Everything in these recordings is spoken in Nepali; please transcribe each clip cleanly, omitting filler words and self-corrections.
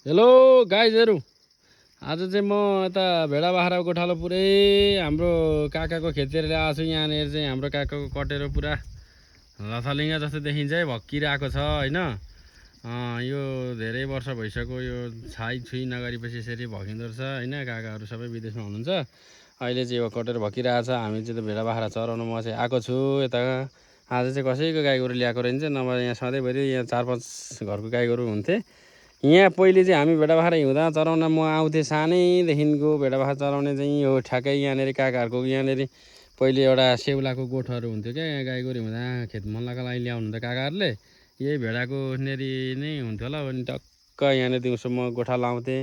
हेलो गाइजहरू, आज चाहिँ म यता भेडा बाख्रा गोठालो पुरै हाम्रो काकाको खेततिर ल्याएको छु। यहाँनिर चाहिँ हाम्रो काकाको कटेरो पुरा लथलिङ्ग जस्तो देखिन्छ है, भक्किरहेको छ होइन। यो धेरै वर्ष भइसक्यो, यो छाई छुई नगरेपछि यसरी भकिँदो रहेछ होइन। काकाहरू सबै विदेशमा हुनुहुन्छ, अहिले चाहिँ यो कटेरो भक्किरहेको छ। हामी चाहिँ त भेडा बाख्रा चराउन म चाहिँ आएको छु यता। आज चाहिँ कसैको गाई गोरु ल्याएको रहेछ, नभए यहाँ सधैँभरि यहाँ 4-5 घरको गाई गोरु हुन्थे। यहाँ पहिले चाहिँ हामी भेडा बाख्रा हिउँदा चराउन म आउँथेँ, सानैदेखिको भेडा बाख्रा चराउने चाहिँ हो ठ्याक्कै यहाँनिर काकाहरूको। यहाँनिर पहिले एउटा सेउलाको गोठहरू हुन्थ्यो क्या, यहाँ गाई गोरु हुँदा खेत मल्लको लागि ल्याउनु त काकाहरूले। यही भेडाको नेरी नै हुन्थ्यो होला। अनि टक्क यहाँनिर दिउँसो म गोठा लाउँथेँ,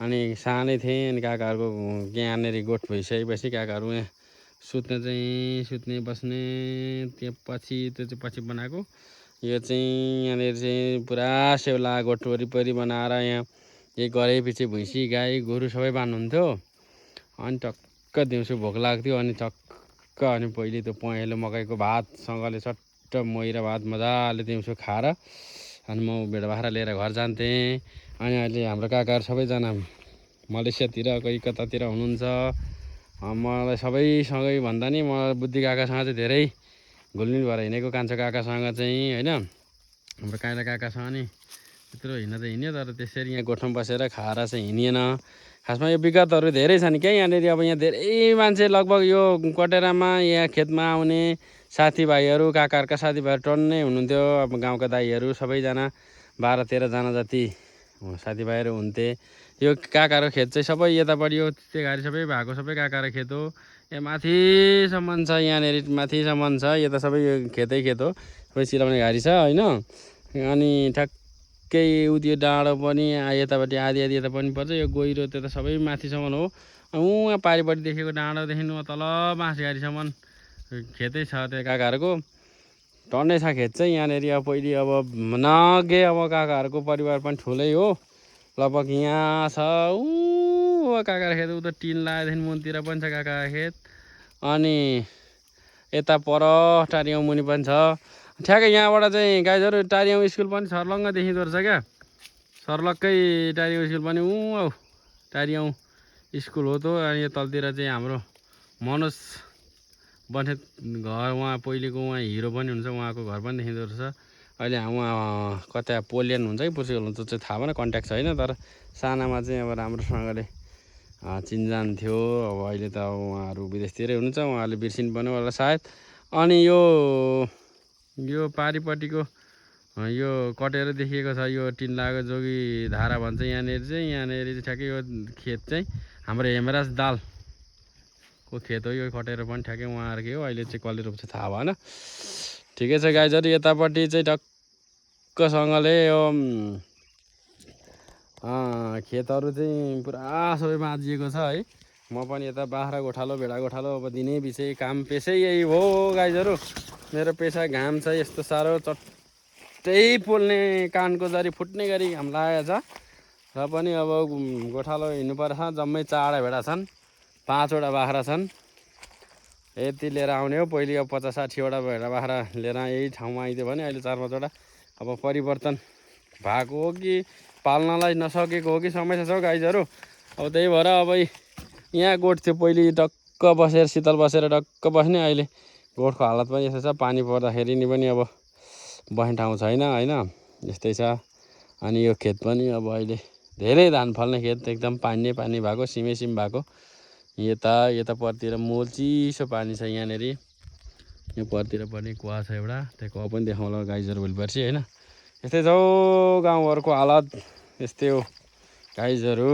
अनि सानै थिएँ। अनि काकाहरूको यहाँनिर गोठ भइसकेपछि काकाहरू यहाँ सुत्ने बस्ने त्यो चाहिँ पछि बनाएको। यो चाहिँ यहाँनिर चाहिँ पुरा सेउला गोठ वरिपरि बनाएर यहाँ यही गरेपछि भैँसी गाई गोरु सबै बान्नुहुन्थ्यो। अनि टक्क दिउँसो भोक लाग्थ्यो, अनि टक्क अनि पहिले त्यो पहेँलो मकैको भातसँगले चट्ट मोहिरो भात मजाले दिउँसो खाएर अनि म भेडा बाख्रा लिएर घर जान्थेँ। अनि अहिले हाम्रो काकाहरू सबैजना मलेसियातिर कोही कतातिर हुनुहुन्छ। मलाई सबैसँगै भन्दा नि मलाई बुद्धि काकासँग चाहिँ धेरै घुलमिल भएर हिँडेको, कान्छो काकासँग चाहिँ होइन। हाम्रो काइला काकासँग नि त्यत्रो हिँड्न त हिँड्यो, तर त्यसरी यहाँ गोठमा बसेर खाएर चाहिँ हिँडिएन। खासमा यो विगतहरू धेरै छन् क्या यहाँनिर। अब यहाँ धेरै मान्छे लगभग यो कटेरामा यहाँ खेतमा आउने साथीभाइहरू, काकाहरूका साथीभाइहरू टन्नै हुनुहुन्थ्यो। अब गाउँका दाइहरू सबैजना 12-13 जना जति साथीभाइहरू हुन्थे। यो काकाहरूको खेत चाहिँ सबै यतापट्टि यो त्यहाँ सबै भएको सबै काकाको खेत हो। यहाँ माथिसम्म छ, यहाँनिर माथिसम्म छ, यता सबै यो खेतै खेत हो, सबै सिलाउने घारी छ होइन। अनि ठ्याक्कै उयो डाँडो पनि यतापट्टि आधी यता पनि पर्छ। यो गहिरो त्यता सबै माथिसम्म हो। उहाँ पारिपट्टि देखेको डाँडोदेखि तल बाँसघारीसम्म खेतै छ त्यो काकाहरूको। टन्नै छ खेत चाहिँ यहाँनिर। अब पहिले अब नगे अब काकाहरूको परिवार पनि ठुलै हो, लगभग यहाँ छ काकाको खेत। उता टिन लगाएदेखि मुनतिर पनि छ काकाको खेत। अनि यता पर टारियाउँ मुनि पनि छ। ठ्याक्कै यहाँबाट चाहिँ गाइजहरू टारियाउँ स्कुल पनि सर्लङ्ग देखिँदो रहेछ क्या, सर्लक्कै टारियाउँ स्कुल पनि टारियाउँ स्कुल हो त। अनि यो तलतिर चाहिँ हाम्रो मनोज बन्नेत घर, उहाँ पहिलेको उहाँ हिरो पनि हुन्छ, उहाँको घर पनि देखिँदो रहेछ। अहिले उहाँ कता पोलियन हुन्छ कि पुर्सिकल हुन्छ त्यो चाहिँ थाहा भएन, कन्ट्याक्ट छैन। तर सानामा चाहिँ अब राम्रोसँगले चिनजान थियो। अब अहिले त अब उहाँहरू विदेशतिरै हुनुहुन्छ, उहाँहरूले बिर्सिनु पर्ने होला सायद। अनि यो पारिपट्टिको यो कटेरो देखिएको छ, यो टिन लागेको जोगी धारा भन्छ यहाँनिर चाहिँ ठ्याक्कै यो खेत चाहिँ हाम्रो हेमराज दालको खेत हो। यो कटेरो पनि ठ्याक्कै उहाँहरूकै हो। अहिले चाहिँ कसले रोप्छ थाहा भएन। ठिकै छ गाइजहरू, यतापट्टि चाहिँ टक्कसँगले यो खेतहरू चाहिँ पुरा सबै बाँधिएको छ है। म पनि यता बाख्रा गोठालो भेडा गोठालो अब दिनै पछि काम पेसै यही हो गाइजहरू। मेरो पेसा घाम छ यस्तो साह्रो, चट्टै पोल्ने कानको जरी फुट्ने गरी घाम लागेको छ। र पनि अब गोठालो हिँड्नुपर्छ। जम्मै 4 भेडा छन्, 5वटा बाख्रा छन्। यति लिएर आउने हो। पहिले अब 50-60वटा भेडा बाख्रा लिएर यही ठाउँमा आइदियो भने अहिले 4-5वटा अब परिवर्तन भएको हो कि पाल्नलाई नसकेको हो कि समस्या छ गाइजहरू। अब त्यही भएर अब यहाँ गोठ थियो पहिले, टक्क बसेर शीतल बसेर टक्क बस्ने। अहिले गोठको हालत पनि यस्तो छ, पानी पर्दाखेरि नि पनि अब बस्ने ठाउँ छैन होइन, यस्तै छ। अनि यो खेत पनि अब अहिले धेरै धान फल्ने खेत, एकदम पानी भएको, सिम भएको। यता परतिर मोल चिसो पानी छ यहाँनिर। यो परतिर पनि कुवा छ एउटा, त्यो कुवा पनि देखाउँला गाइजहरू भोलि पर्सि होइन। यस्तै छ गाउँघरको हालत, यस्तै हो गाइजहरू।